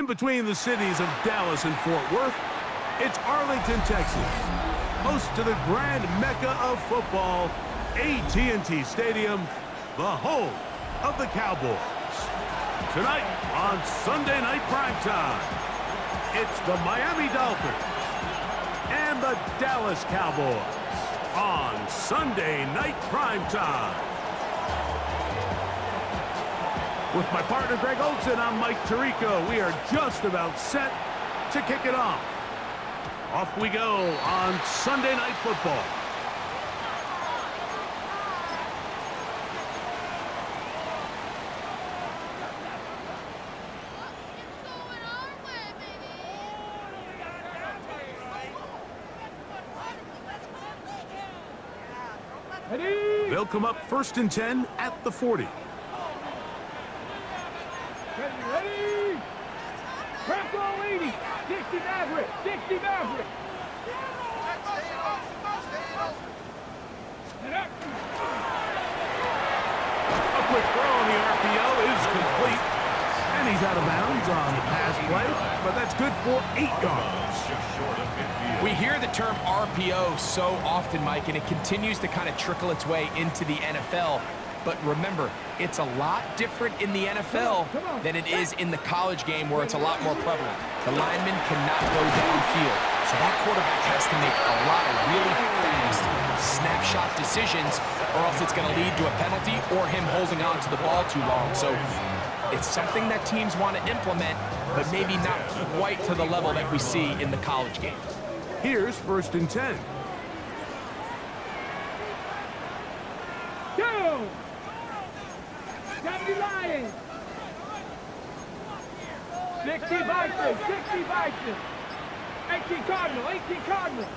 In between the cities of Dallas and Fort Worth, it's Arlington, Texas, host to the grand mecca of football, AT&T Stadium, the home of the Cowboys. Tonight on Sunday Night Primetime, it's the Miami Dolphins and the Dallas Cowboys on Sunday Night Primetime. With my partner Greg Olson, I'm Mike Tirico. We are just about set to kick it off. Off we go on Sunday Night Football. They'll come up 1st and 10 at the 40. Ready? Press all 80. 60 Maverick. 60 Maverick. A quick throw on the RPO is complete. And he's out of bounds on the pass play, but that's good for 8 yards. We hear the term RPO so often, Mike, and it continues to kind of trickle its way into the NFL. But remember, it's a lot different in the NFL than it is in the college game where it's a lot more prevalent. The lineman cannot go downfield, so that quarterback has to make a lot of really fast snapshot decisions, or else it's going to lead to a penalty or him holding on to the ball too long. So it's something that teams want to implement, but maybe not quite to the level that we see in the college game. Here's 1st and 10. Go! Deputy Lions! 60 Bison! 60 Bison! 18 Cardinal! 18 Cardinal!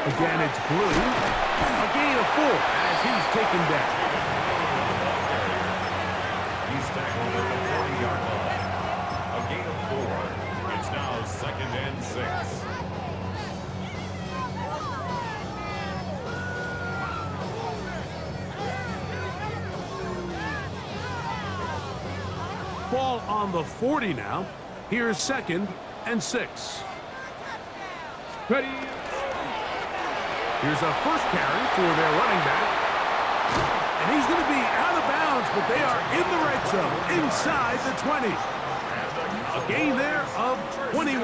Again, it's Blue. A gain of 4 as he's taken down. He's tackled at the 40-yard line. A gain of 4. It's now 2nd and 6. Ball on the 40 now. Here's 2nd and 6. Ready? Here's a first carry for their running back. And he's going to be out of bounds, but they are in the red zone, inside the 20. A gain there of 21.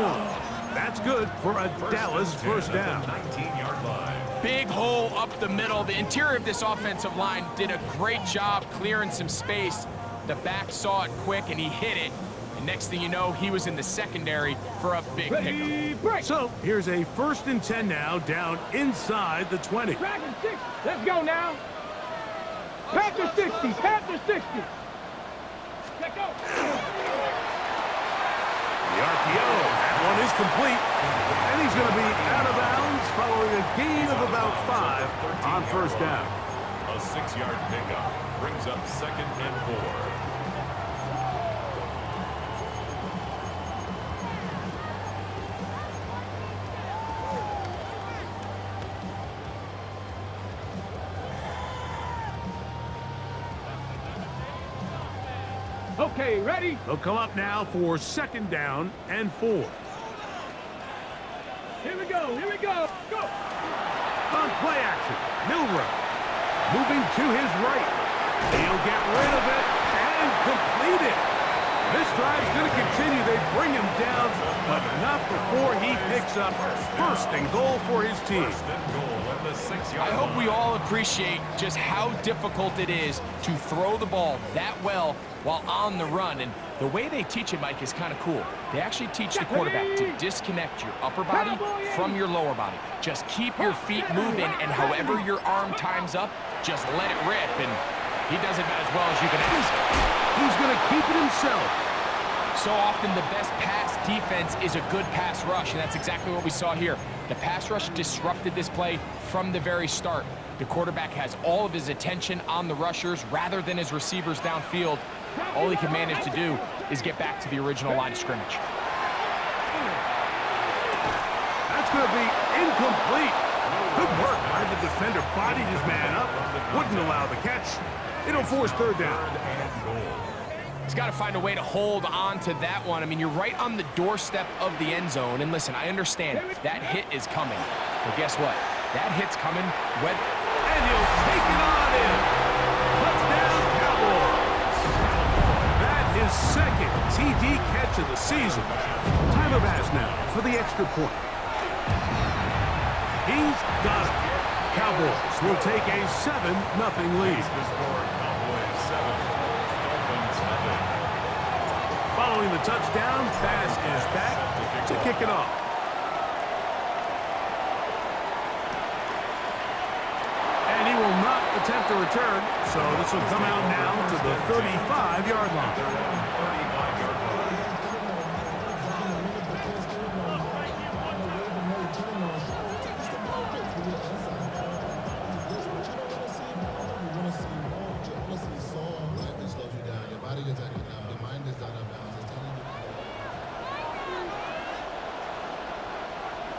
That's good for a Dallas first down. 19-yard line. Big hole up the middle. The interior of this offensive line did a great job clearing some space. The back saw it quick, and he hit it. And next thing you know, he was in the secondary for a big pickup. So here's a 1st and 10 now, down inside the 20. Dragon 6. Let's go now. Panther 60. Panther 60. Let's go. The RPO, that one is complete. And he's going to be out of bounds following a gain of about 5 on 1st down. A 6-yard pickup brings up 2nd and 4. Okay, ready? They'll come up now for 2nd down and 4. Here we go. Here we go. Go. On play action, Milrow moving to his right. He'll get rid of it and complete it. This drive's going to continue. They bring him down, but not before he picks up 1st and goal for his team. 1st and goal at the 6-yard I hope line. we all appreciate just how difficult it is to throw the ball that well while on the run. And the way they teach it, Mike, is kind of cool. They actually teach the quarterback to disconnect your upper body from your lower body. Just keep your feet moving, and however your arm times up, just let it rip. And he does it about as well as you can ask. He's going to keep it himself. So often the best pass defense is a good pass rush, and that's exactly what we saw here. The pass rush disrupted this play from the very start. The quarterback has all of his attention on the rushers rather than his receivers downfield. All he can manage to do is get back to the original line of scrimmage. That's going to be incomplete. Good work by the defender. Bodied his man up. Wouldn't allow the catch. It'll force third down. He's got to find a way to hold on to that one. I mean, you're right on the doorstep of the end zone. And listen, I understand that hit is coming. But guess what? That hit's coming. And he'll take it on in. Touchdown, Cowboys. That is second TD catch of the season. Tyler Bass now for the extra point. He's got it. Cowboys will take a 7-0 lead. Following the touchdown, Bass is back to kick it off. And he will not attempt a return, so this will come out now to the 35-yard line.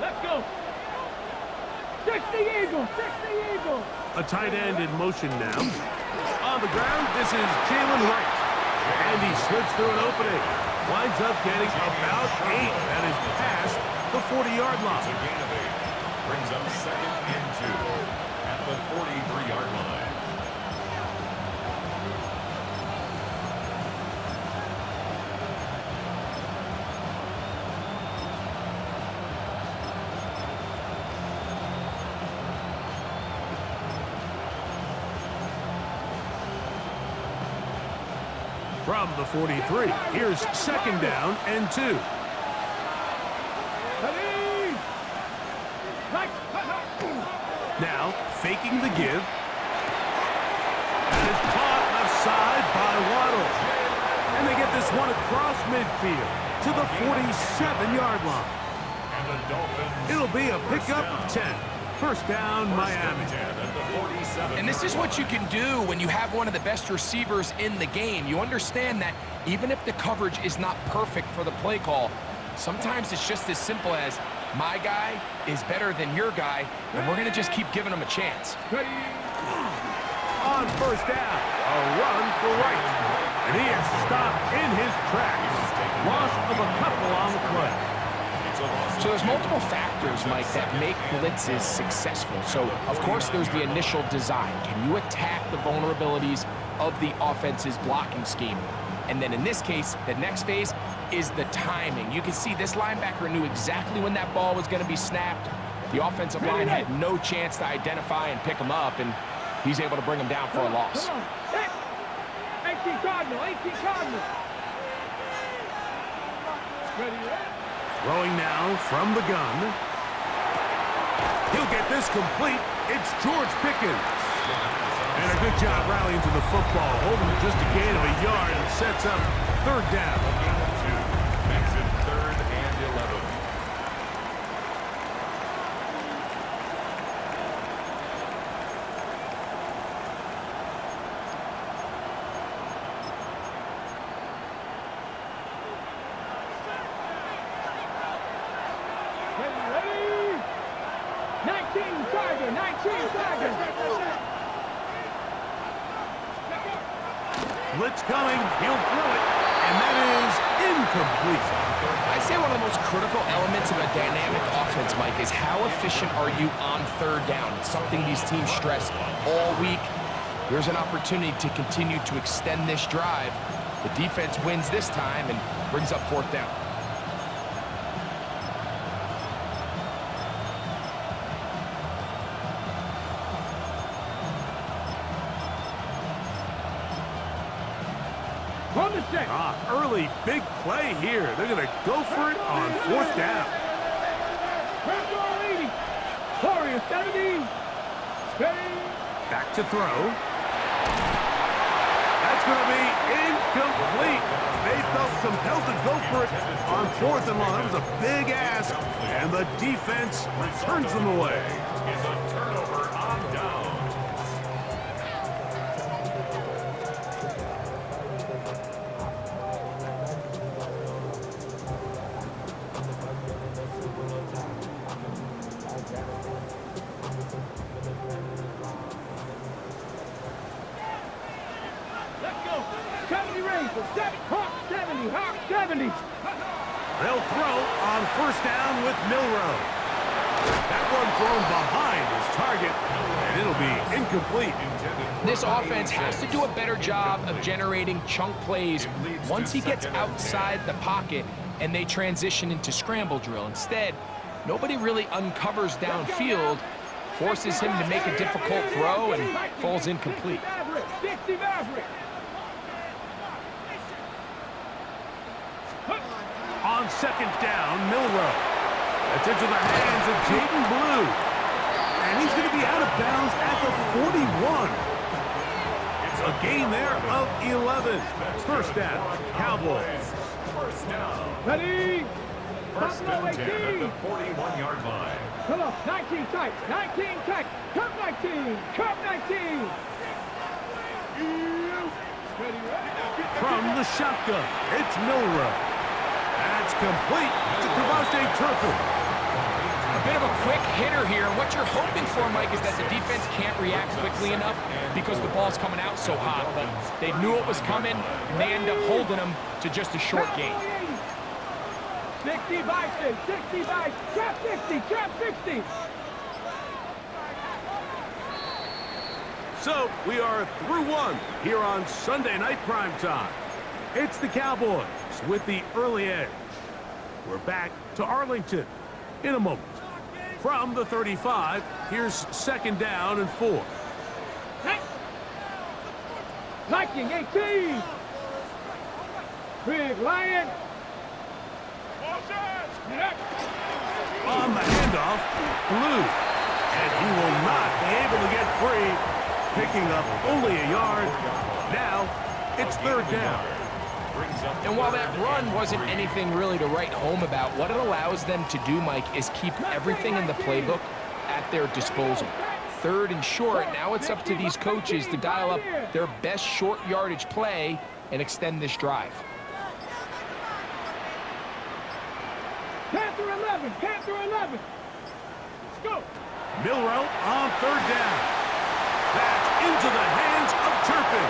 Let's go. 60 Eagles, 60 Eagles. A tight end in motion now. On the ground, this is Jalen Wright. And he slips through an opening. Winds up getting about 8. That is past the 40-yard line. It's a gain of 8. Brings up 2nd and 2 at the 43-yard line. From the 43, here's 2nd down and 2. Now, faking the give. And it's caught left side by Waddle. And they get this one across midfield to the 47-yard line. And the Dolphins. It'll be a pickup of 10. First down, Miami. And this is what you can do when you have one of the best receivers in the game. You understand that even if the coverage is not perfect for the play call, sometimes it's just as simple as my guy is better than your guy, and we're going to just keep giving him a chance. On first down, a run for Wright. And he is stopped in his tracks. Loss of a couple on the play. So there's multiple factors, Mike, that make blitzes successful. So, of course, there's the initial design. Can you attack the vulnerabilities of the offense's blocking scheme? And then in this case, the next phase is the timing. You can see this linebacker knew exactly when that ball was going to be snapped. The offensive line had no chance to identify and pick him up, and he's able to bring him down for a loss. 18 Cardinal, 18 Cardinal. Ready, Throwing now from the gun. He'll get this complete. It's George Pickens. And a good job rallying to the football, holding just a gain of a yard and sets up third down. Makes it 3rd and 11. ready. 19 Tiger, 19 Tiger. Blitz coming, he'll throw it, and that is incomplete. I say one of the most critical elements of a dynamic offense, Mike, is how efficient are you on third down? It's something these teams stress all week. Here's an opportunity to continue to extend this drive. The defense wins this time and brings up fourth down. Early big play here. They're going to go for it on fourth down. Warrior 70. Back to throw. That's going to be incomplete. They felt compelled to go for it on fourth and long. That was a big ask, and the defense turns them away. Is a turnover on down. for 70. Hawk 70. Hawk 70. They'll throw on first down with Milroe. That one thrown behind his target, and it'll be incomplete. This offense has to do a better job of generating chunk plays once he gets outside the pocket and they transition into scramble drill. Instead, nobody really uncovers downfield, forces him to make a difficult throw, and falls incomplete. On second down, Milroe. That's into the hands of Jaden Blue. And he's going to be out of bounds at the 41. It's a gain there of 11. First down, Cowboys. First down. Ready? First and 10 at the 41-yard line. Come on, 19 tight, 19 tight. Come 19, come 19. From the shotgun, it's Milroe. That's complete to Kavaste Turpin. A bit of a quick hitter here. What you're hoping for, Mike, is that the defense can't react quickly enough because the ball's coming out so hot. But they knew it was coming, and they end up holding them to just a short gain. 60 by 60 by trap 60, trap 60. So we are through one here on Sunday Night Primetime. It's the Cowboys with the early edge. We're back to Arlington in a moment. From the 35, here's second down and 4. Viking 18. Big Lion. On the handoff, Blue. And he will not be able to get free, picking up only a yard. Now, it's third down. And while that run wasn't anything really to write home about, what it allows them to do, Mike, is keep everything in the playbook at their disposal. Third and short, now it's up to these coaches to dial up their best short yardage play and extend this drive. Panther 11, Panther 11. Let's go. Milroe on third down. That's into the hands of Turpin.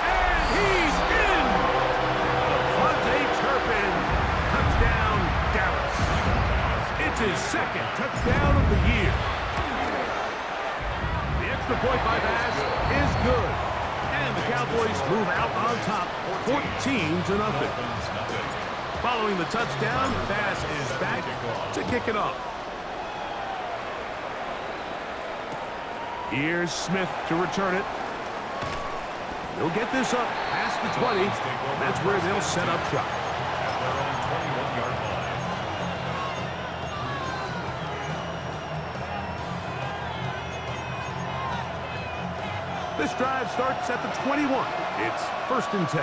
And he's in! Turpin, touchdown, Dallas. It's his second touchdown of the year. The extra point by Bass is good. And the Cowboys move out on top, 14-0. Following the touchdown, Bass is back to kick it off. Here's Smith to return it. He'll get this up past the 20. That's where they'll set up shop. This drive starts at the 21. It's first and 10.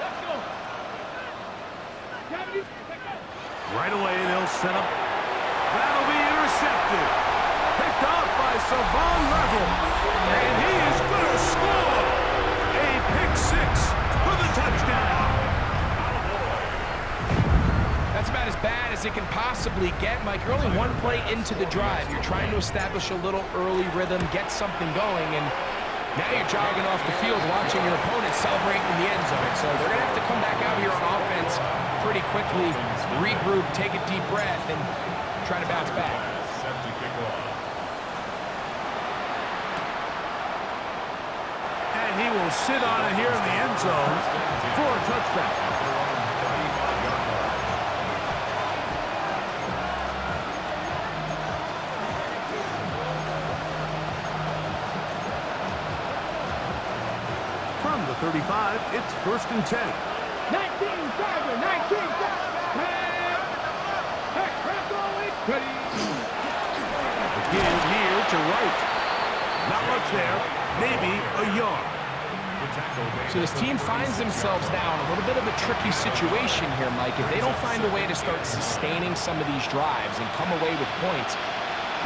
Let's go. Right away, they'll set up. That'll be intercepted. Picked off by Savon Revel. And he is going to score. A pick six for the touchdown. That's about as bad as it can possibly get, Mike. You're only one play into the drive. You're trying to establish a little early rhythm, get something going, and now you're jogging off the field watching your opponent celebrate in the end zone. So they're going to have to come back out here on offense pretty quickly, regroup, take a deep breath, and try to bounce back. Set to kick off. And he will sit on it here in the end zone for a touchback. From the 35, it's first and 10. 19-7, 19-7. Again here to right. Not much there. Maybe a yard. So this team finds themselves now in a little bit of a tricky situation here, Mike. If they don't find a way to start sustaining some of these drives and come away with points,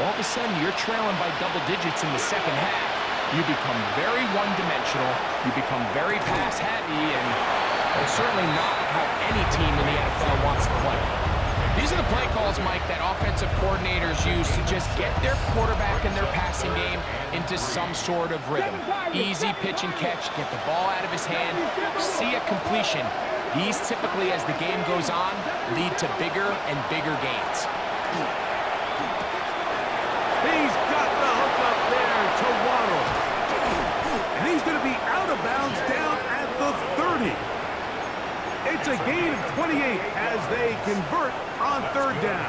all of a sudden you're trailing by double digits in the second half. You become very one-dimensional. You become very pass-happy, and it's certainly not how any team in the NFL wants to play. These are the play calls, Mike, that offensive coordinators use to just get their quarterback and their passing game into some sort of rhythm. Easy pitch and catch, get the ball out of his hand, see a completion. These typically, as the game goes on, lead to bigger and bigger gains. He's got the hook up there to Waddle. And he's going to be out of bounds down at the 30. It's a gain of 28 as they convert on third down.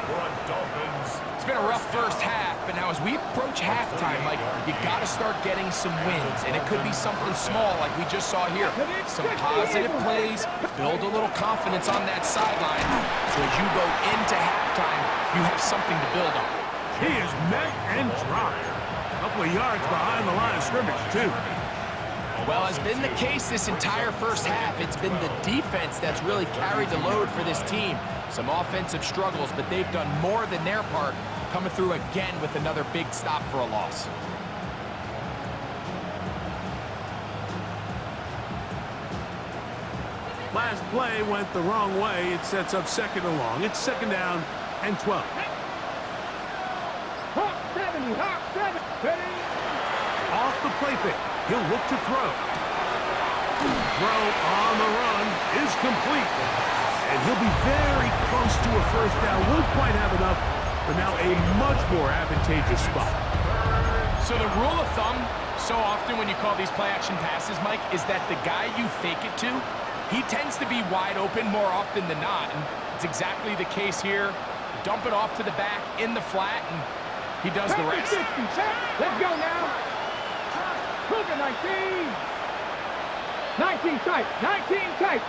It's been a rough first half, but now as we approach halftime, Mike, you got to start getting some wins, and it could be something small like we just saw here. Some positive plays, build a little confidence on that sideline, so as you go into halftime, you have something to build on. He is met and dropped. A couple of yards behind the line of scrimmage, too. Well, has been the case this entire first half. It's been the defense that's really carried the load for this team. Some offensive struggles, but they've done more than their part, coming through again with another big stop for a loss. Last play went the wrong way. It sets up second and long. It's second down and 12. Hawk 70, Hawk 70. Ready? Off the play fake. He'll look to throw. Throw on the run is complete. And he'll be very close to a first down. Won't quite have enough, but now a much more advantageous spot. So the rule of thumb, so often when you call these play-action passes, Mike, is that the guy you fake it to, he tends to be wide open more often than not. And it's exactly the case here. Dump it off to the back in the flat, and he does the rest. Let's go now. Look at 19. 19 tight. 19 tight.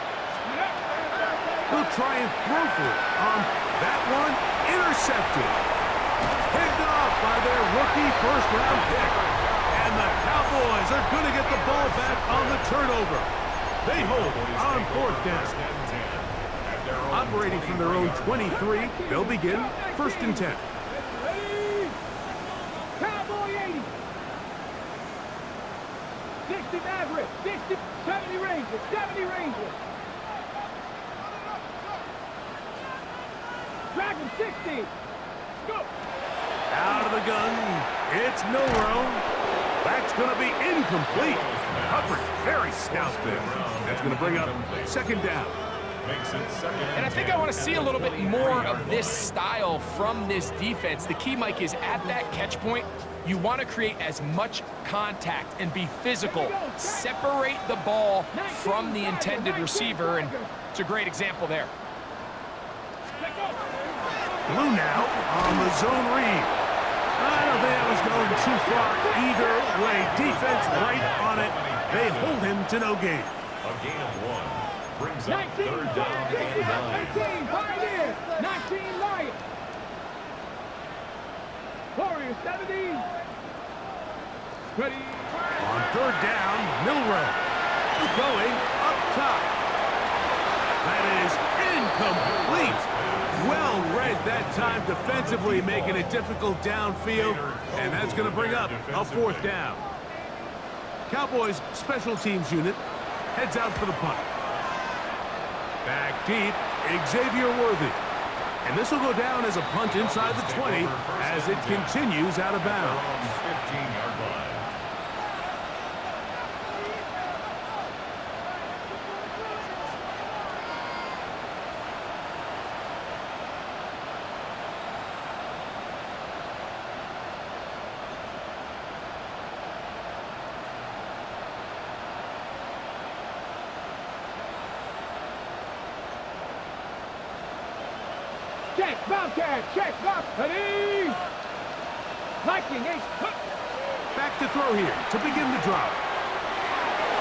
He'll try and throw for it on that one. Intercepted. Picked off by their rookie first-round pick. And the Cowboys are going to get the ball back on the turnover. They hold on fourth down. Operating from their own 23, they'll begin first and 10. Cowboy 80. 60 Maverick. 60, 70 Rangers. 70 Rangers. Dragon 60. Go. Out of the gun. It's Milrow. That's going to be incomplete. Coverage very stout there. That's going to bring up second down. And I think I want to see a little bit more of this style from this defense. The key, Mike, is at that catch point, you want to create as much contact and be physical. Separate the ball from the intended receiver, and it's a great example there. Blue now on the zone read. I don't think that was going too far either way. Defense right on it. They hold him to no gain. A gain of 1 brings up 19, third down and 9. 19, Pioneer, 19, Lion. Warriors 70. Ready. On third down, Milrow going up top. That is incomplete. Well read that time defensively, making it difficult downfield, and that's going to bring up a fourth down. Cowboys special teams unit heads out for the punt. Back deep, Xavier Worthy. And this will go down as a punt inside the 20 as it continues out of bounds. 15-yard line. Check, Bobcat, check, Bob. Ready. Viking 8. Back to throw here to begin the drop.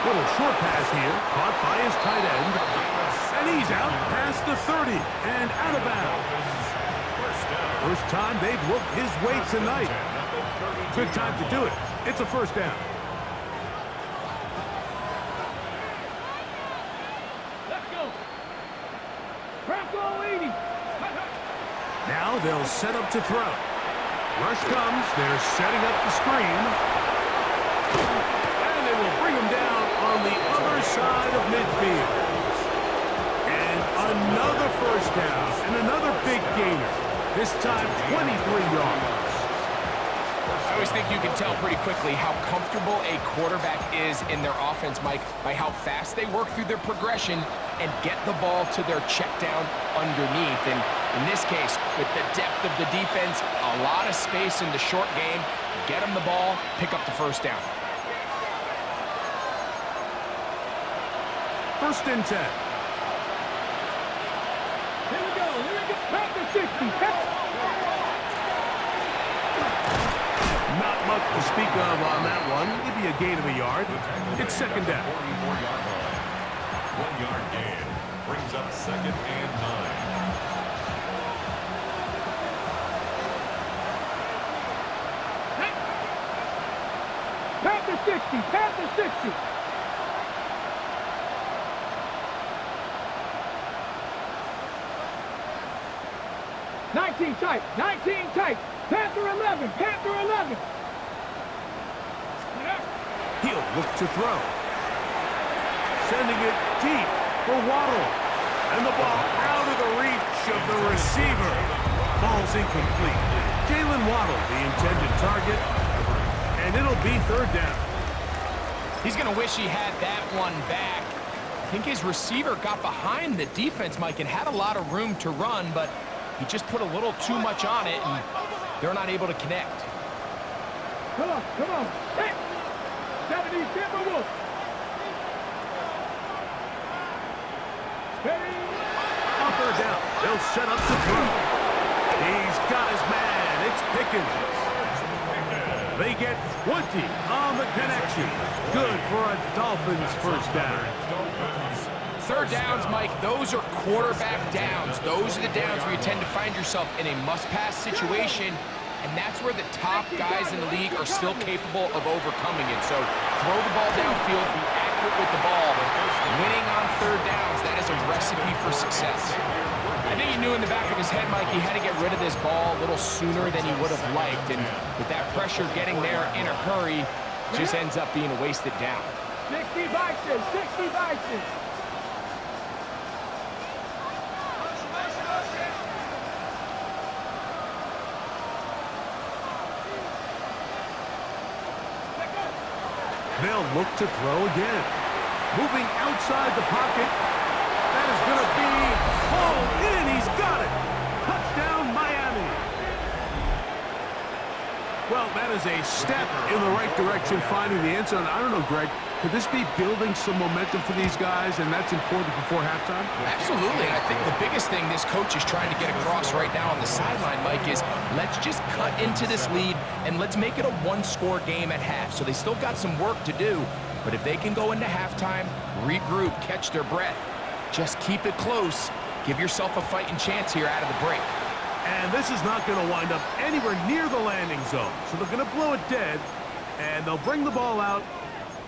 Little short pass here, caught by his tight end. And he's out past the 30 and out of bounds. First time they've looked his way tonight. Good time to do it. It's a first down. Let's go. Bronco 80. Now they'll set up to throw. Rush comes. They're setting up the screen. And they will bring him down on the other side of midfield. And Another first down and another big gainer. This time 23 yards. I always think you can tell pretty quickly how comfortable a quarterback is in their offense, Mike, by how fast they work through their progression and get the ball to their check down underneath. And in this case, with the depth of the defense, a lot of space in the short game, get them the ball, pick up the first down. First and 10. Here we go. Past the 60. Not much to speak of on that one. Maybe a gain of a yard. It's second down. 44-yard line. 1 yard gain. Brings up second and 9. Past the 60. Past the 60. Tight. 19 tight. Panther 11. Panther 11. He'll look to throw. Sending it deep for Waddle. And the ball out of the reach of the receiver. Ball's incomplete. Jalen Waddle, the intended target. And it'll be third down. He's going to wish he had that one back. I think his receiver got behind the defense, Mike, and had a lot of room to run, but he just put a little too much on it, and they're not able to connect. Come on. Hey! 70 Timberwolves. Steady. On third down, they'll set up to throw. He's got his man. It's Pickens. They get 20 on the connection. Good for a Dolphins first down. Third downs, Mike, those are quarterback downs. Those are the downs where you tend to find yourself in a must-pass situation, and that's where the top guys in the league are still capable of overcoming it. So throw the ball downfield, be accurate with the ball. Winning on third downs, that is a recipe for success. I think he knew in the back of his head, Mike, he had to get rid of this ball a little sooner than he would have liked, and with that pressure getting there in a hurry, just ends up being a wasted down. 60 Bison. 60 Bison. They'll look to throw again. Moving outside the pocket. That is going to be hauled in. He's got it. Touchdown, Miami. Well, that is a step in the right direction, finding the end zone. I don't know, Greg. Could this be building some momentum for these guys, and that's important before halftime? Absolutely. I think the biggest thing this coach is trying to get across right now on the sideline, Mike, is let's just cut into this lead and let's make it a one-score game at half. So they still got some work to do, but if they can go into halftime, regroup, catch their breath, just keep it close, give yourself a fighting chance here out of the break. And this is not going to wind up anywhere near the landing zone. So they're going to blow it dead, and they'll bring the ball out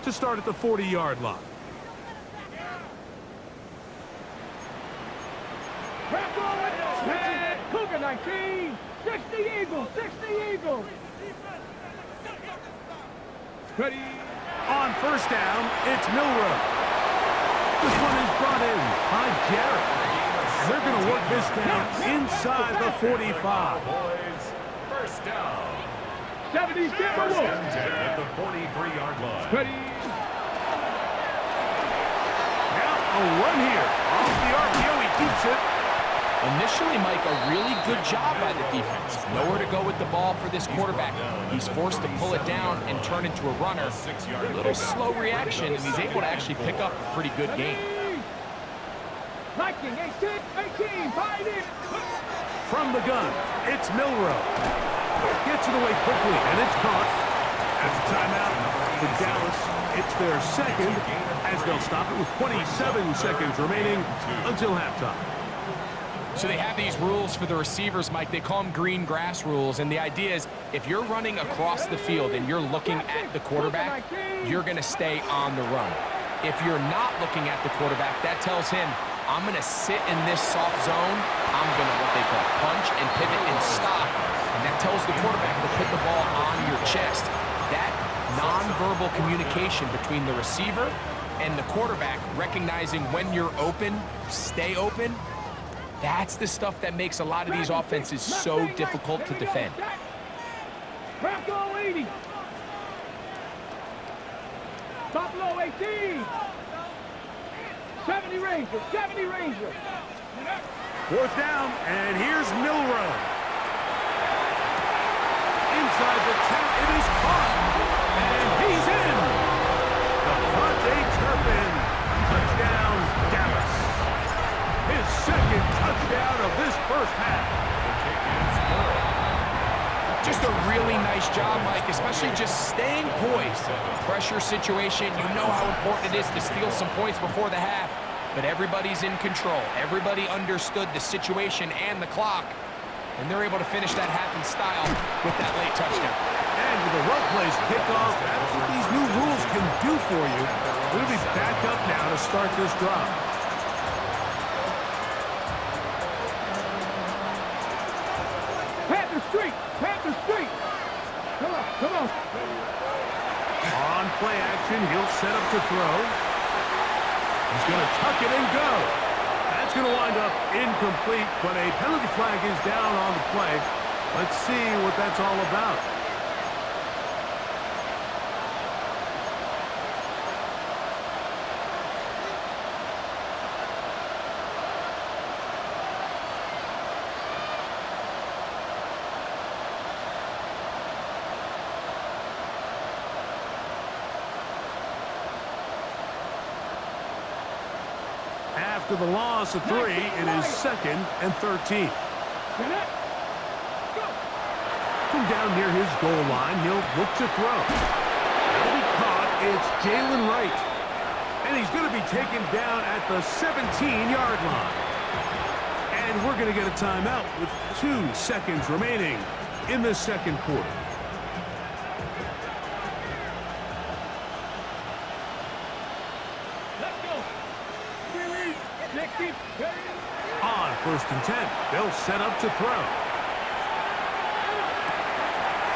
to start at the 40-yard line. Cougar 19. 60 Eagles. 60 Eagles. Ready. On first down, it's Milroe. This one is brought in by Jarrett. And they're going to work this down inside the 45. First down. 70 First Timberwolves. and 10 at the 43-yard line. Ready. Now a run here. Off the RPO, he keeps it. Initially, Mike, a really good job by the defense. Nowhere to go with the ball for this quarterback. He's forced to pull it down and turn into a runner. A little slow reaction, and he's able to actually pick up a pretty good game. Viking 18, fighting. From the gun, it's Milroe. Gets it away quickly, and it's caught. That's a timeout for Dallas. It's their second, as they'll stop it with 27 seconds remaining until halftime. So they have these rules for the receivers, Mike. They call them green grass rules, and the idea is if you're running across the field and you're looking at the quarterback, you're going to stay on the run. If you're not looking at the quarterback, that tells him, I'm going to sit in this soft zone. I'm going to what they call punch and pivot and stop, and that tells the quarterback to put the ball on your chest. That nonverbal communication between the receiver And the quarterback recognizing when you're open, stay open, that's the stuff that makes a lot of these offenses so difficult to defend. Crack low 80. Top low 18. 70 Ranger, 70 Ranger. 4th down, and here's Milrow. Inside the 10, it is caught, and he's in. The Fonte Turpin, touchdown, Dallas. His 2nd touchdown of this first half. Just a really nice job, Mike, especially just staying poised. Pressure situation, you know how important it is to steal some points before the half, but everybody's in control. Everybody understood the situation and the clock, and they're able to finish that half in style with that late touchdown. And with a well-placed kickoff, that's what these new rules can do for you. We'll be back up now to start this drive. Panther Street, Panther Street. Come on, come on. On play action, he'll set up to throw. He's going to tuck it and go. That's going to wind up incomplete, but a penalty flag is down on the play. Let's see what that's all about. After the loss of 3, it is 2nd and 13. From down near his goal line, he'll look to throw. That'll be caught. It's Jalen Wright. And he's going to be taken down at the 17-yard line. And we're going to get a timeout with 2 seconds remaining in the 2nd quarter. On 1st and 10, they'll set up to throw.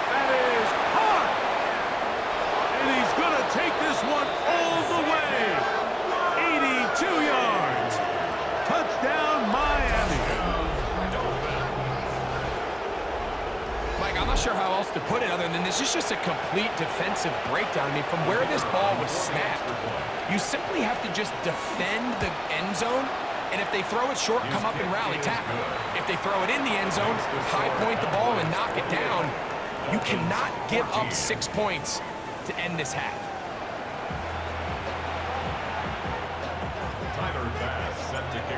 That is caught! And he's going to take this one all the way. 82 yards. Touchdown, Miami. Mike, I'm not sure how else to put it other than this is just a complete defensive breakdown. I mean, from where this ball was snapped, you simply have to just defend the end zone. And if they throw it short, come up and rally tackle. If they throw it in the end zone, high point the ball and knock it down. You cannot give up 6 points to end this half.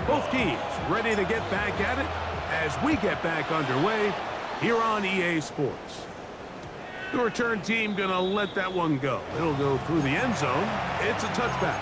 Both teams ready to get back at it as we get back underway here on EA Sports. The return team gonna let that one go. It'll go through the end zone. It's a touchback.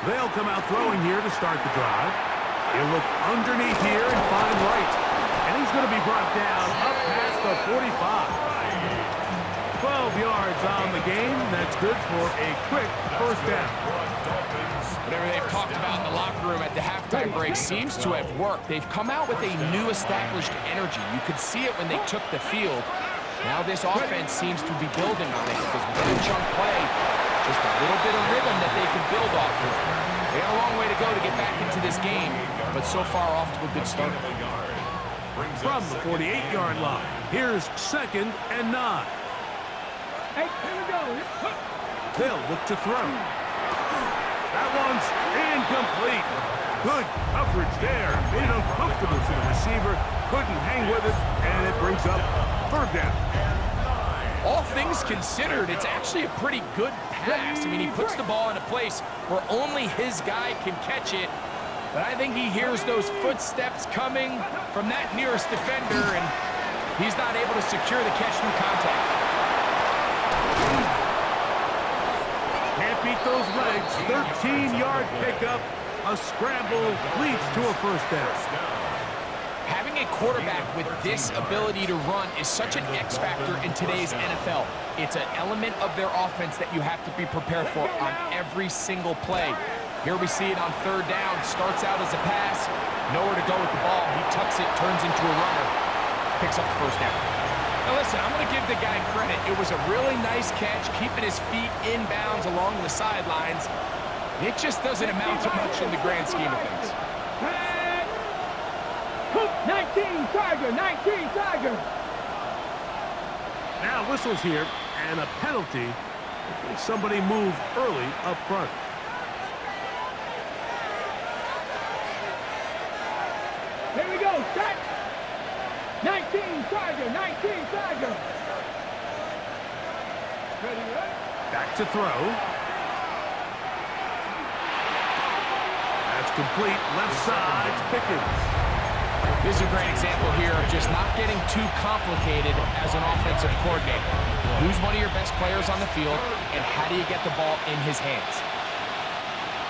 They'll come out throwing here to start the drive. He'll look underneath here and find Wright. And he's going to be brought down up past the 45. 12 yards on the game. That's good for a quick 1st down. Whatever they've talked about in the locker room at the halftime break seems to have worked. They've come out with a new established energy. You could see it when they took the field. Now this offense seems to be building on it because with a chunk play, just a little bit of rhythm that they can build off of. They got a long way to go to get back into this game, but so far off to a good start. From the 48-yard line, here's 2nd and 9. Hey, here we go. They'll look to throw. That one's incomplete. Good coverage there. Made it uncomfortable for the receiver. Couldn't hang with it, and it brings up 3rd down. All things considered, it's actually a pretty good pass. I mean, he puts the ball in a place where only his guy can catch it. But I think he hears those footsteps coming from that nearest defender, and he's not able to secure the catch through contact. Can't be beat those legs. 13-yard pickup. A scramble leads to a first down. Having a quarterback with this ability to run is such an X factor in today's NFL. It's an element of their offense that you have to be prepared for on every single play. Here we see it on third down. Starts out as a pass. Nowhere to go with the ball. He tucks it, turns into a runner. Picks up the first down. Now listen, I'm going to give the guy credit. It was a really nice catch, keeping his feet in bounds along the sidelines. It just doesn't amount to much in the grand scheme of things. 19 Tiger, 19 Tiger. Now whistles here, and a penalty. I think somebody moved early up front. Here we go, set. 19 Tiger, 19 Tiger. Ready, right? Back to throw. That's complete. Left side, Pickens. This is a great example here of just not getting too complicated as an offensive coordinator. Who's one of your best players on the field, and how do you get the ball in his hands?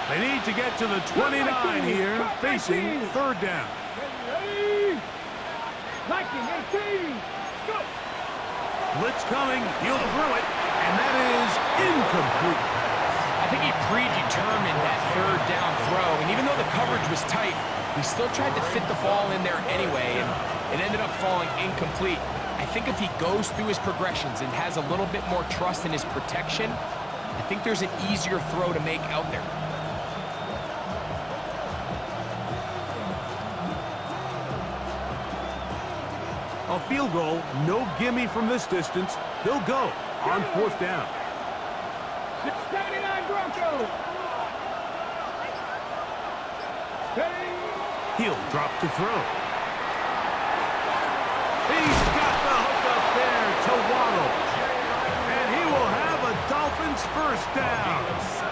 They need to get to the 29 here, facing third down. Ready, 19, 18, go. Blitz coming, he'll throw it, and that is incomplete. I think he predetermined that third down throw, and even though the coverage was tight, he still tried to fit the ball in there anyway, and it ended up falling incomplete. I think if he goes through his progressions and has a little bit more trust in his protection, I think there's an easier throw to make out there. A field goal, no gimme from this distance. They'll go on fourth down. 79 Broncos. He'll drop to throw. He's got the hook up there to Waddle. And he will have a Dolphins first down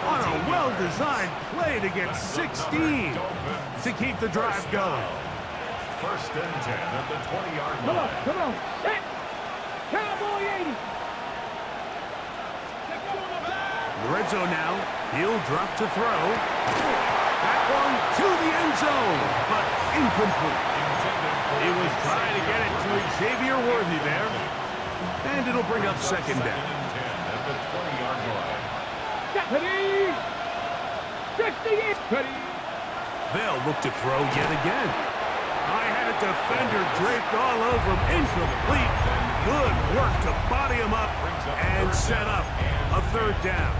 on a well-designed play to get 16 to keep the drive going. First and 10 at the 20-yard line. Come on, come on. Set. Cowboy 80. The red zone now. He'll drop to throw. That one to the end zone, but incomplete. He was trying to get it to Xavier Worthy there. And it'll bring up second down. At the 20-yard line. Ready. 68. Ready. They'll look to throw yet again. I had a defender draped all over him. Incomplete. Good work to body him up and set up a third down.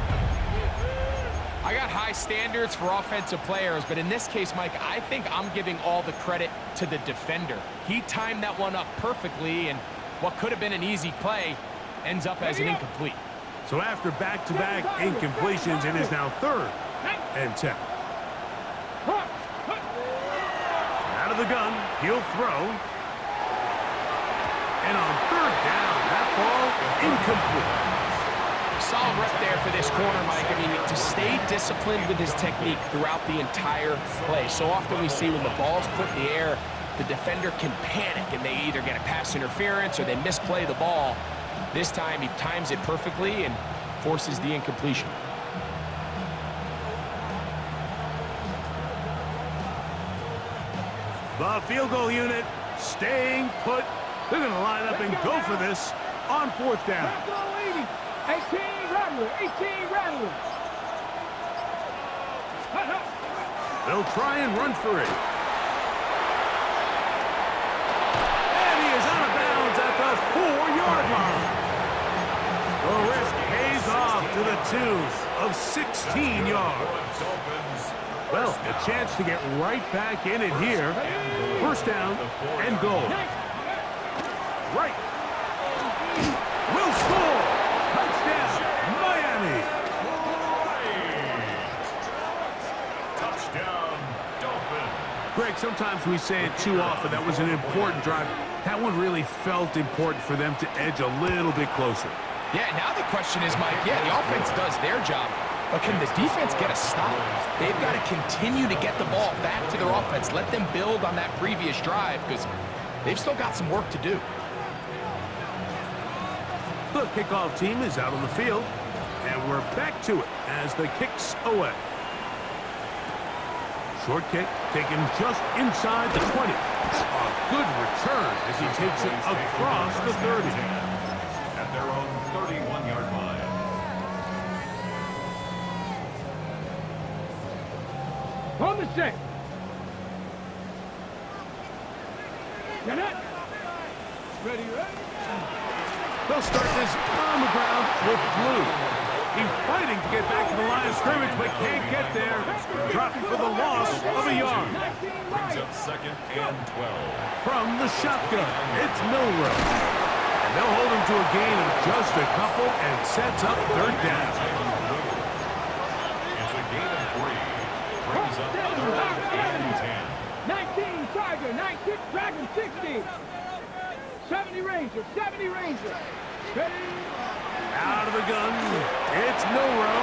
I got high standards for offensive players, but in this case, Mike, I think I'm giving all the credit to the defender. He timed that one up perfectly, and what could have been an easy play ends up as an incomplete. So after back-to-back incompletions, it is now third and 10. Out of the gun, he'll throw. And on third down, that ball incomplete. Solid rep there for this corner, Mike. I mean, to stay disciplined with his technique throughout the entire play. So often we see when the ball's put in the air, the defender can panic, and they either get a pass interference or they misplay the ball. This time, he times it perfectly and forces the incompletion. The field goal unit staying put. They're going to line up and go for this on fourth down. 18 Rattler, 18 Rattler. They'll try and run for it. And he is out of bounds at the 4-yard line. The risk pays off to the tune of 16 yards. Well, a chance to get right back in it here. First down and goal. Right. Will score. Touchdown, Miami. Touchdown, Dolphins. Greg, sometimes we say it too often. That was an important drive. That one really felt important for them to edge a little bit closer. Yeah, now the question is, Mike, yeah, the offense does their job, but can the defense get a stop? They've got to continue to get the ball back to their offense. Let them build on that previous drive because they've still got some work to do. The kickoff team is out on the field. And we're back to it as the kick's away. Short kick taken just inside the 20. A good return as he takes it across the 30. At their own 31-yard line. On the set. Get it. Ready, ready. They'll start this on the ground with Blue. He's fighting to get back to the line of scrimmage, but can't get there. Dropped for the loss of a yard. Brings up 2nd and 12. From the shotgun, it's Milrow. And they'll hold him to a gain of just a couple and sets up 3rd down. It's a gain of 3. Brings up 3rd and 10. 19 Tiger, 19 Dragon 60. 70 Ranger, 70 Ranger. Ready. Out of the gun, it's Milrow.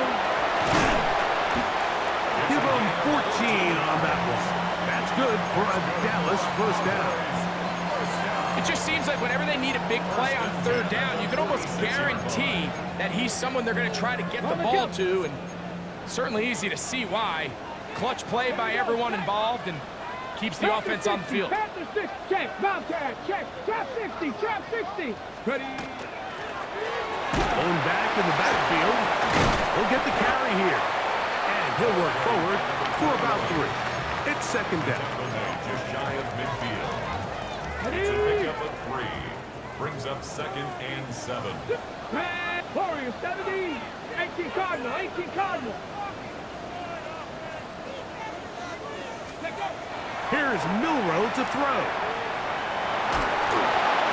Give him 14 on that one. That's good for a Dallas 1st down. It just seems like whenever they need a big play on 3rd down, you can almost guarantee that he's someone they're going to try to get the ball to, and certainly easy to see why. Clutch play by everyone involved and keeps the offense on the field. Panther 6, check, Bobcat, check, trap 60, trap 60. Ready. Going back in the backfield. He'll get the carry here. And he'll work forward for about 3. It's 2nd down. Just shy of midfield. It's a pickup of 3. Brings up 2nd and 7. Warrior 70, 18 Cardinal, 18 Cardinal. Here's Milrow to throw.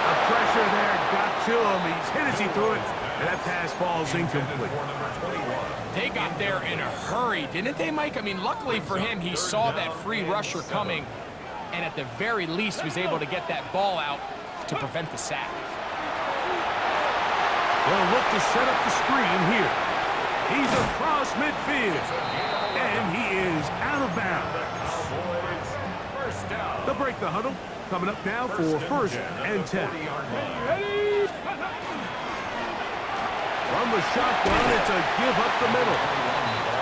The pressure there got to him. He's hit as he threw it. And that pass falls incomplete. They got there in a hurry, didn't they, Mike? I mean, luckily for him, he saw that free rusher coming and at the very least was able to get that ball out to prevent the sack. They'll look to set up the screen here. He's across midfield. And he is out of bounds. They'll break the huddle. Coming up now for 1st and 10. From the shotgun, it's a give up the middle.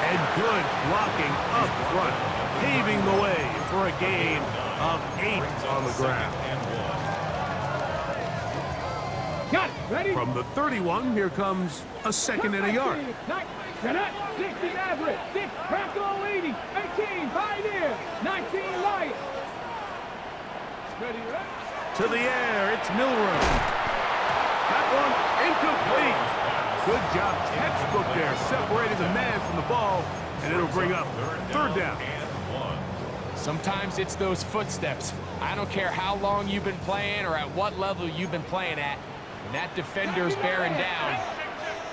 And good blocking up front, paving the way for a gain of 8 on the ground. Got it, ready? From the 31, here comes a 2nd and a yard. 60 average, 6, Crackle 80, 18, Pioneer, 19 Light. Ready, ready? To the air, it's Milrow. That one incomplete. Good job, textbook there, separating the man from the ball, and it'll bring up 3rd down. Sometimes it's those footsteps. I don't care how long you've been playing or at what level you've been playing at. When that defender's bearing down,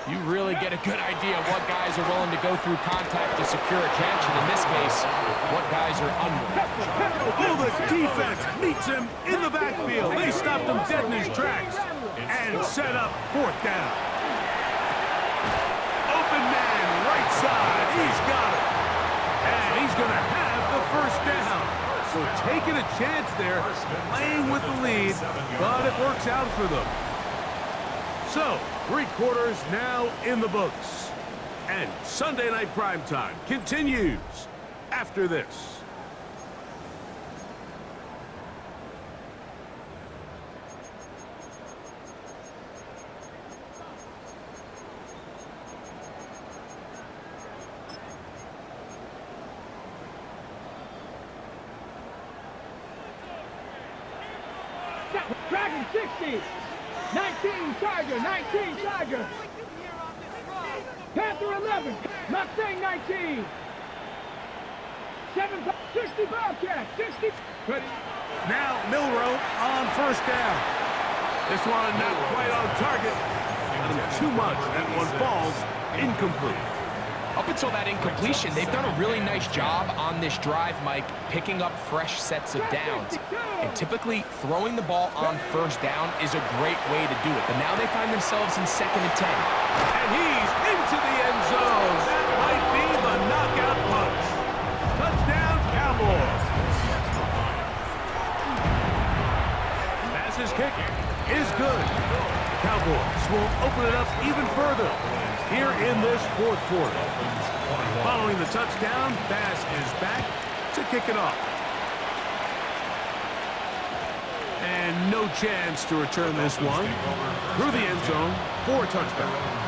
you really get a good idea of what guys are willing to go through contact to secure a catch, and in this case, what guys are unwilling. Oh, the defense meets him in the backfield. They stopped him dead in his tracks and set up 4th down. Open man, right side. He's got it. And he's going to have the 1st down. So taking a chance there, playing with the lead, but it works out for them. So, 3 quarters now in the books. And Sunday Night Primetime continues after this. Dragon 60, 19 Tiger, 19 Tiger. Panther 11, Mustang 19. 60 Bobcat, 60. Ready. Now Milrow on 1st down. This one not quite on target. Not too much. That one falls incomplete. Up until that incompletion, they've done a really nice job on this drive, Mike, picking up fresh sets of downs. And typically, throwing the ball on 1st down is a great way to do it. But now they find themselves in 2nd and 10. And he's into the end zone. That might be the knockout punch. Touchdown, Cowboys. Pass his kick is good. The Cowboys will open it up even further. here in this fourth quarter. Following the touchdown, pass is back to kick it off. And no chance to return this one through the end zone for a touchback.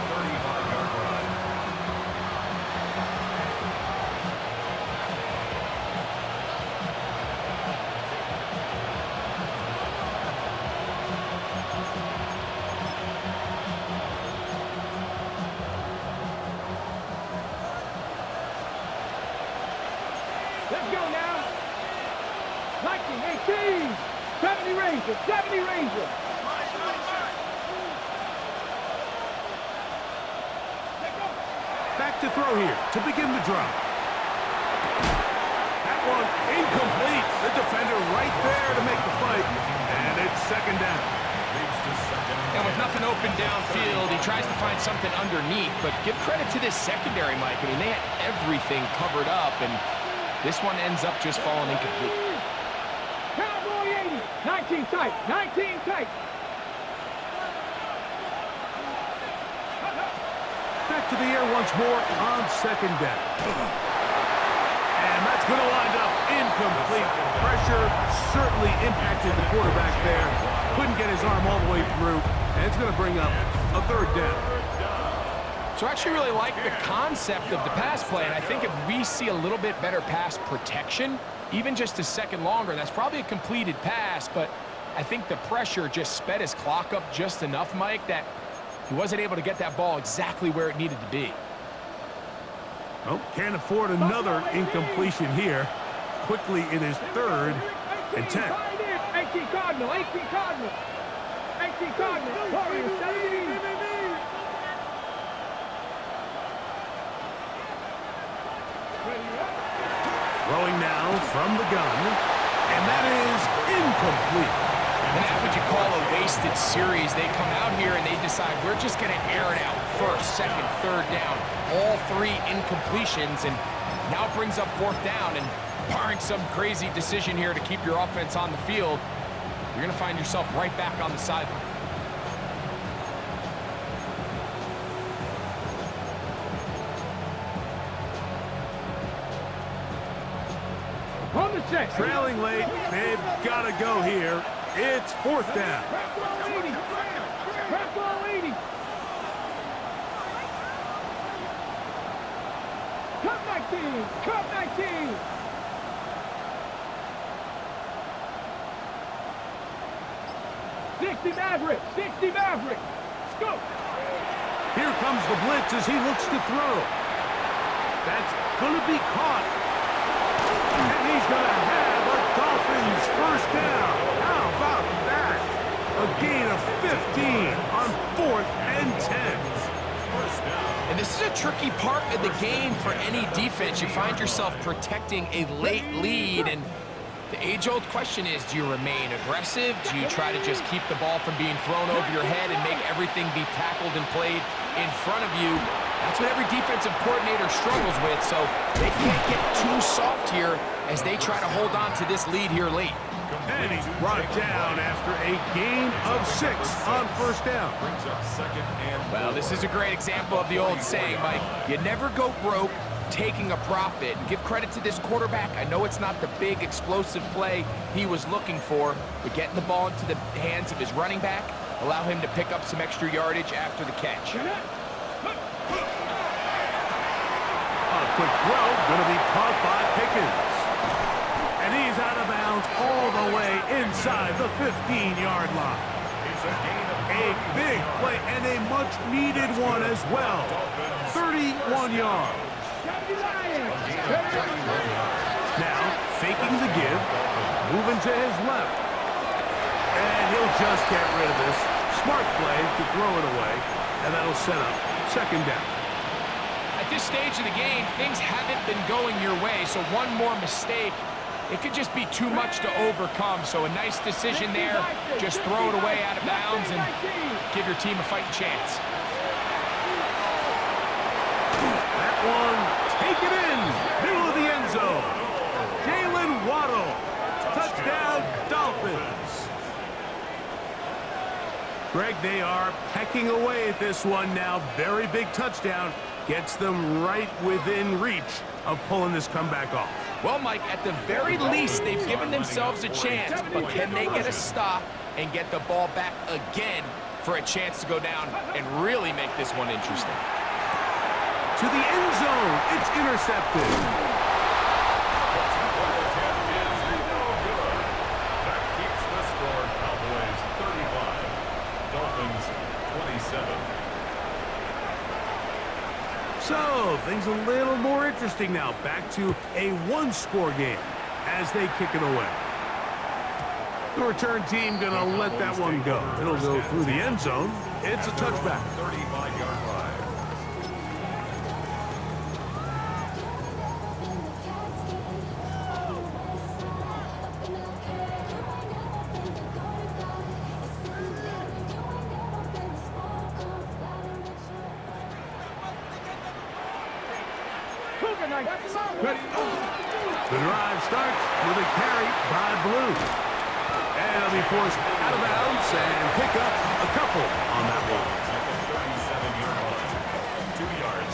Let's go now. 19, 18, 70 Rangers, 70 Rangers. Back to throw here to begin the drive. That one incomplete. The defender right there to make the fight. And it's second down. And with nothing open downfield, he tries to find something underneath. But give credit to this secondary, Mike. I mean, they had everything covered up, and this one ends up just falling incomplete. Cowboy 80, 19 tight, 19 tight. Back to the air once more on second down. And that's going to wind up incomplete. Pressure certainly impacted the quarterback there. Couldn't get his arm all the way through. And it's going to bring up a third down. So I actually really like the concept of the pass play, and I think if we see a little bit better pass protection, even just a second longer, that's probably a completed pass, but I think the pressure just sped his clock up just enough, Mike, that he wasn't able to get that ball exactly where it needed to be. Oh, can't afford another incompletion here. Quickly it is third and 10. 18 Cardinal, 18 Cardinal. 18 Cardinal, Warriors, 17. Throwing now from the gun, and that is incomplete. And that's what you call a wasted series. They come out here and they decide we're just going to air it out. First, second, third down, all three incompletions, and now brings up fourth down. And barring some crazy decision here to keep your offense on the field, you're going to find yourself right back on the sideline. On the check. Trailing late, they've got to go here. It's fourth down. Prep ball 80. Prep ball 80. Cut 19. Cut 19. Maverick. 60 Maverick. Go. Here comes the blitz as he looks to throw. That's going to be caught. And he's going to have a Dolphins first down. How about that? A gain of 15 on 4th and 10. And this is a tricky part of the game for any defense. You find yourself protecting a late lead, and the age-old question is, do you remain aggressive? Do you try to just keep the ball from being thrown over your head and make everything be tackled and played in front of you? That's what every defensive coordinator struggles with, so they can't get too soft here as they try to hold on to this lead here late. And he's brought down after a gain of 6 on first down. Well, this is a great example of the old saying, Mike. You never go broke taking a profit. Give credit to this quarterback. I know it's not the big explosive play he was looking for, but getting the ball into the hands of his running back, allow him to pick up some extra yardage after the catch. A quick throw, going to be caught by Pickens. And he's out of bounds all the way inside the 15-yard line. A big play and a much-needed one as well. 31 yards. Now, faking the give, moving to his left. And he'll just get rid of this. Smart play to throw it away, and that'll set up second down. At this stage of the game, things haven't been going your way, so one more mistake, it could just be too much to overcome. So a nice decision there. Just throw it away out of bounds and give your team a fighting chance. That one, take it in, middle of the end zone. Jalen Waddle, touchdown Dolphins. Greg, they are pecking away at this one now. Very big touchdown. Gets them right within reach of pulling this comeback off. Well, Mike, at the very least, they've given themselves a chance, but can they get a stop and get the ball back again for a chance to go down and really make this one interesting? To the end zone, it's intercepted. That keeps the score. Cowboys 35, Dolphins 27. So, things a little more interesting now. Back to a one-score game as they kick it away. The return team going to let that one go. It'll go through the end zone. It's a touchback. 35-yard line. The drive starts with a carry by Blue. And it'll be forced out of bounds and pick up a couple on that one.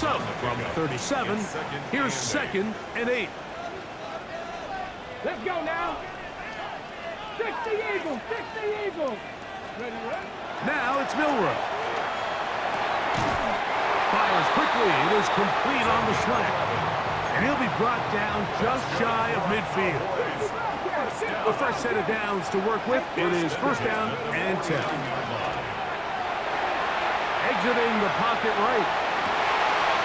So, from 37, here's 2nd and 8. Let's go now. 60 Eagles, 60 Eagles. Ready, right? Now it's Milrow. Fires quickly. It is complete on the slant. And he'll be brought down just shy of midfield. A fresh set of downs to work with. It is 1st down and 10. Exiting the pocket right.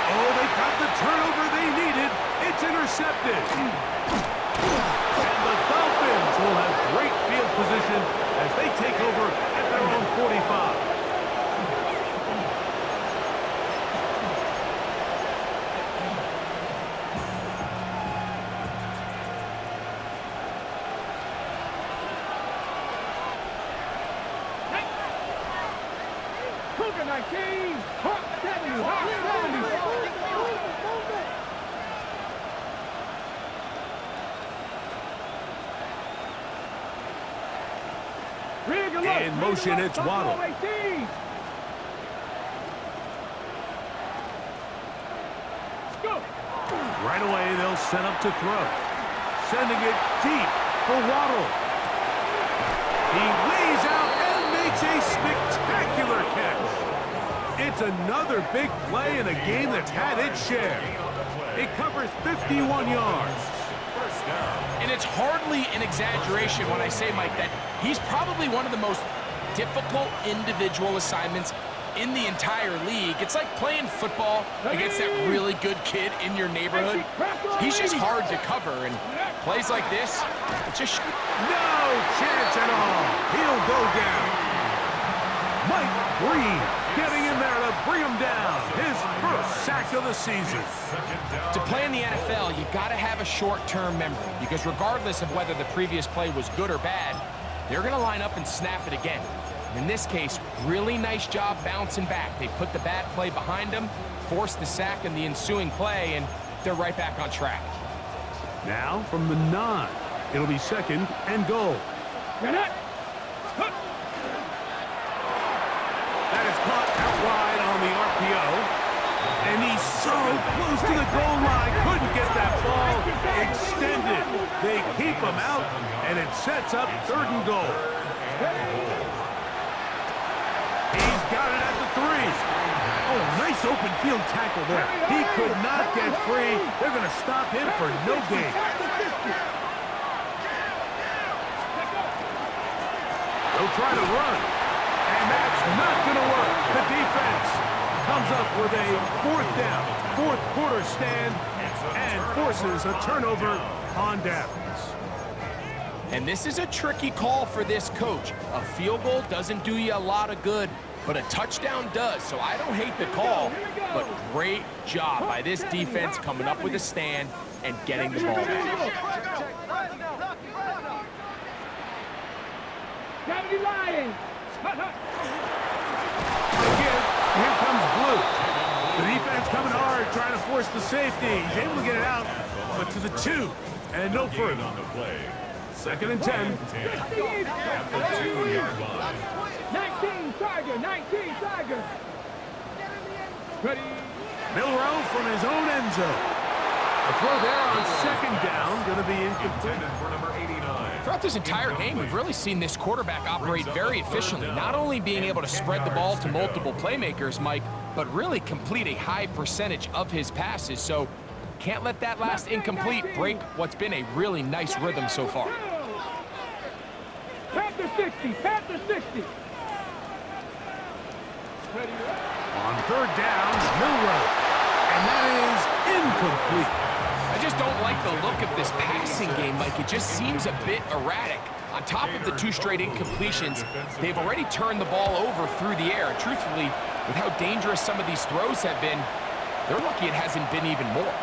Oh, they got the turnover they needed. It's intercepted. And the Dolphins will have great field position as they take over at their own 45. In motion, it's Waddle. Right away, they'll set up to throw. Sending it deep for Waddle. He lays out and makes a spectacular catch. It's another big play in a game that's had its share. It covers 51 yards. And it's hardly an exaggeration when I say, Mike, that he's probably one of the most difficult individual assignments in the entire league. It's like playing football against that really good kid in your neighborhood. He's just hard to cover, and plays like this, it's just... No chance at all. He'll go down. Mike Green getting in there to bring him down. His first sack of the season. To play in the NFL, you got to have a short-term memory, because regardless of whether the previous play was good or bad, they're going to line up and snap it again. In this case, really nice job bouncing back. They put the bad play behind them, forced the sack in the ensuing play, and they're right back on track. Now from the 9, it'll be 2nd and goal. That is caught out wide on the RPO. And he's so close to the goal line, couldn't get that ball extended. They keep him out, and it sets up 3rd and goal. He's got it at the 3. Oh, nice open field tackle there. He could not get free. They're going to stop him for no gain. They'll try to run, and that's not going to work. The defense comes up with a 4th down, 4th quarter stand, and forces a turnover on downs. And this is a tricky call for this coach. A field goal doesn't do you a lot of good, but a touchdown does. So I don't hate the call, but great job by this defense coming up with a stand and getting the ball back. Lions. Again, here comes Blue. The defense coming hard, trying to force the safety. He's able to get it out, but to the 2, and no further. 2nd and 10. 19. Tiger, 19, Tiger. Ready. Milroe from his own end zone. The throw there on second down, going to be incomplete. Intended for number 89. Throughout this entire game, we've really seen this quarterback operate very efficiently, not only being able to spread the ball to multiple playmakers, Mike, but really complete a high percentage of his passes. So can't let that last incomplete break what's been a really nice rhythm so far. Panther 60, Panther 60. On third down, Milroe. And that is incomplete. I just don't like the look of this passing game, Mike. It just seems a bit erratic. On top of the 2 straight incompletions, they've already turned the ball over through the air. And truthfully, with how dangerous some of these throws have been, they're lucky it hasn't been even more.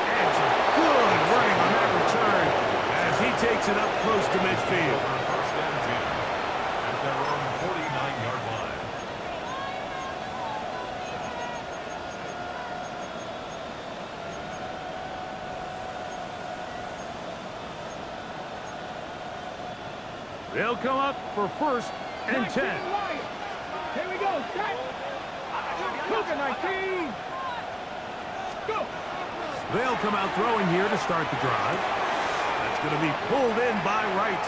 And some good running on that return as he takes it up close to midfield. First and 10 at their own 49-yard line. They'll come up for first and 10. Here we go, set. Cougar 19. Go. They'll come out throwing here to start the drive. That's going to be pulled in by Wright.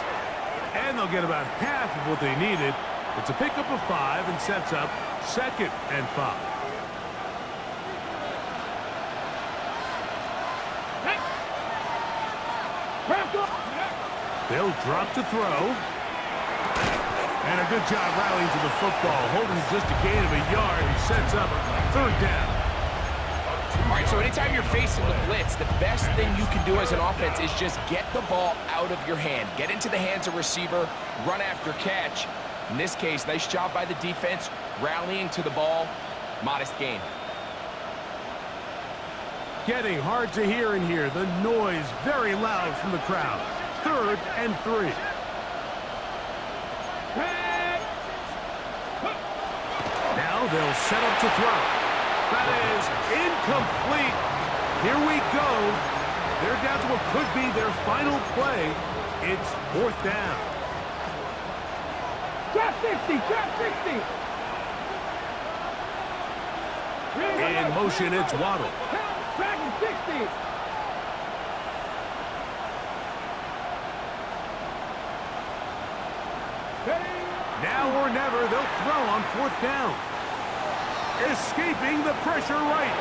And they'll get about half of what they needed. It's a pickup of 5 and sets up second and 5. They'll drop to throw. And a good job rallying to the football, holding just a gain of a yard. He sets up third down. All right, so anytime you're facing the blitz, the best thing you can do as an offense is just get the ball out of your hand. Get into the hands of receiver, run after catch. In this case, nice job by the defense, rallying to the ball, modest gain. Getting hard to hear in here. The noise very loud from the crowd. Third and 3. Now they'll set up to throw. That is incomplete. Here we go. They're down to what could be their final play. It's fourth down. Trap 60, trap 60. In motion, it's Waddle. Dragon 60. Now or never, they'll throw on fourth down. Escaping the pressure right.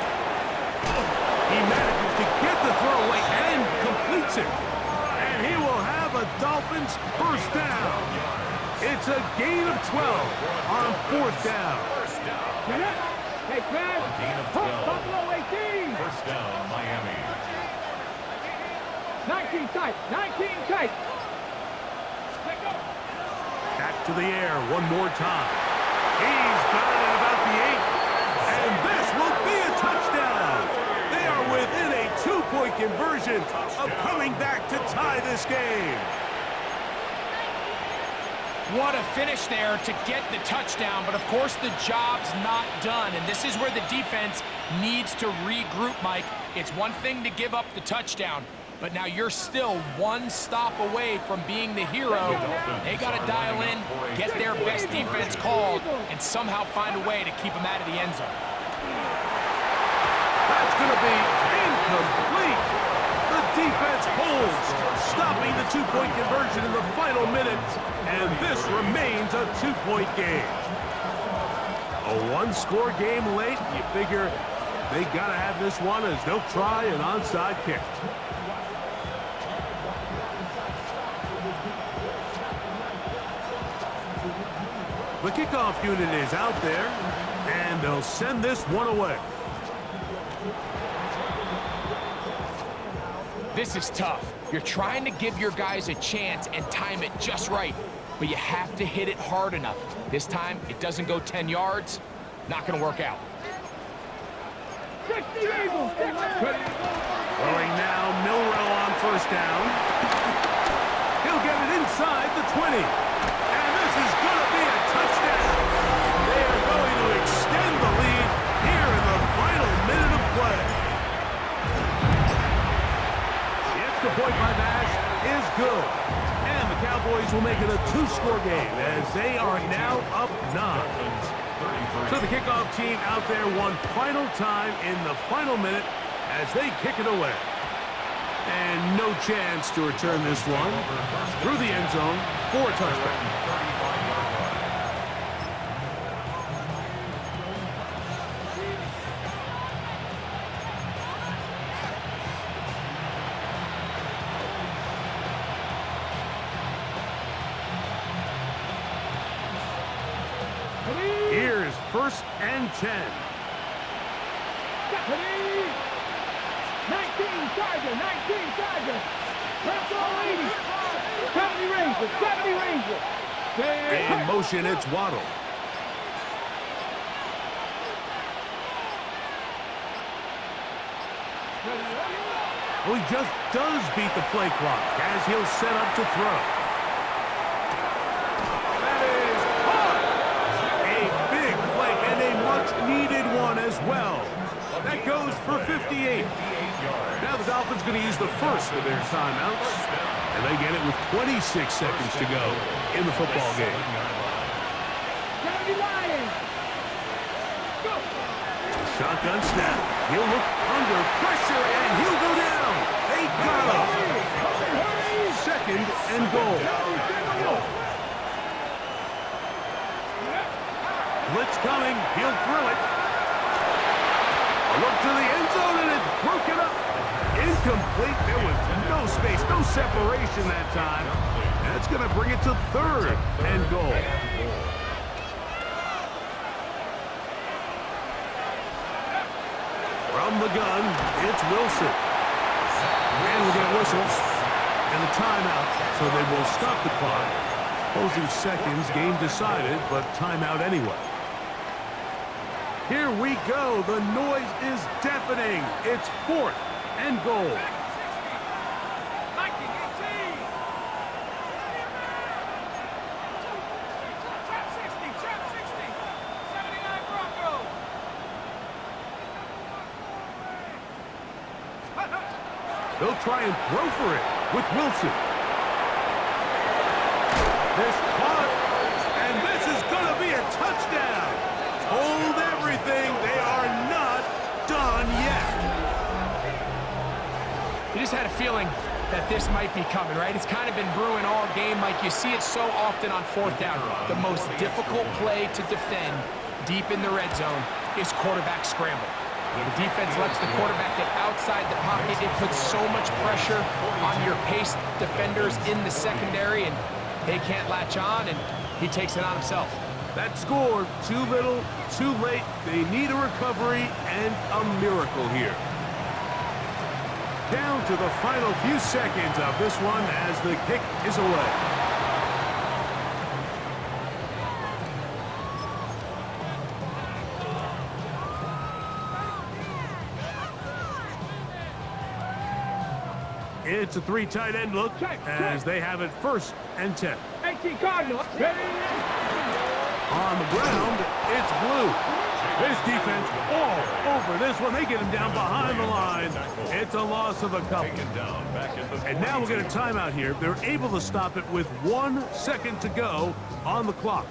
He manages to get the throw away and completes it. And he will have a Dolphins first down. It's a gain of 12 on fourth down. Hey, Craig. Gain of 12. Buffalo 18. First down, Miami. 19 tight, 19 tight. Back to the air one more time. He's got it at about the 8. And this will be a touchdown. They are within a 2-point conversion of coming back to tie this game. What a finish there to get the touchdown, but of course the job's not done, and this is where the defense needs to regroup, Mike. It's one thing to give up the touchdown, but now you're still one stop away from being the hero. They got to dial in, get their best defense called, and somehow find a way to keep them out of the end zone. That's going to be incomplete. The defense holds, stopping the 2-point conversion in the final minute, and this remains a 2-point game. A 1-score game late, you figure they got to have this one as they'll try an onside kick. The kickoff unit is out there, and they'll send this one away. This is tough. You're trying to give your guys a chance and time it just right, but you have to hit it hard enough. This time, it doesn't go 10 yards. Not going to work out. 60 Eagles. Throwing now, Milroe on first down. He'll get it inside the 20. And this is going to be a touchdown. They are going to extend the lead here in the final minute of play. The extra point by Bass is good. And the Cowboys will make they are now up 9. So the kickoff team out there one final time in the final minute as they kick it away. And no chance to return this one through the end zone for a touchdown. Here's 1st and 10. 19 Charger, 19 Charger. Press all 80. 70 Rangers, 70 Rangers. In motion, it's Waddle. Well, he just does beat the play clock as he'll set up to throw. That is caught. A big play and a much-needed one as well. That goes for 58. Now the Dolphins going to use the first of their timeouts, and they get it with 26 seconds to go in the football game. Shotgun snap. He'll look under pressure, and he'll go down. They got him. 2nd and goal. Blitz coming. He'll throw it. A look to the end zone, and it's broken up. Incomplete. There was no space, no separation that time. That's going to bring it to 3rd and goal. From the gun, it's Wilson. And we'll get whistles and a timeout, so they will stop the clock. Closing seconds, game decided, but timeout anyway. Here we go. The noise is deafening. It's 4th and goal. They'll try and throw for it with Wilson. This caught, and this is going to be a touchdown. Hold everything. They are not done yet. You just had a feeling that this might be coming, right? It's kind of been brewing all game, Mike. You see it so often on 4th down. The most difficult play to defend deep in the red zone is quarterback scramble. The defense lets the quarterback get outside the pocket. It puts so much pressure on your paced defenders in the secondary, and they can't latch on, and he takes it on himself. That score, too little, too late. They need a recovery and a miracle here. Down to the final few seconds of this one as the kick is away. It's a 3 tight end look as they have it 1st and 10. 18 Cardinals. On the ground, it's Blue. This defense all over this one. They get him down behind the line. It's a loss of a couple. And now we'll get a timeout here. They're able to stop it with 1 second to go on the clock.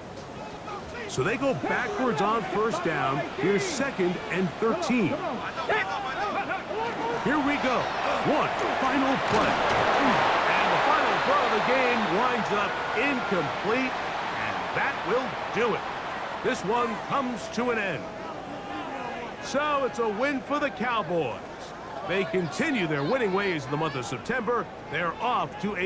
So they go backwards on 1st down. Here's 2nd and 13. Here we go. One final play. And the final throw of the game winds up incomplete, and that will do it. This one comes to an end. So it's a win for the Cowboys. They continue their winning ways in the month of September. They're off to a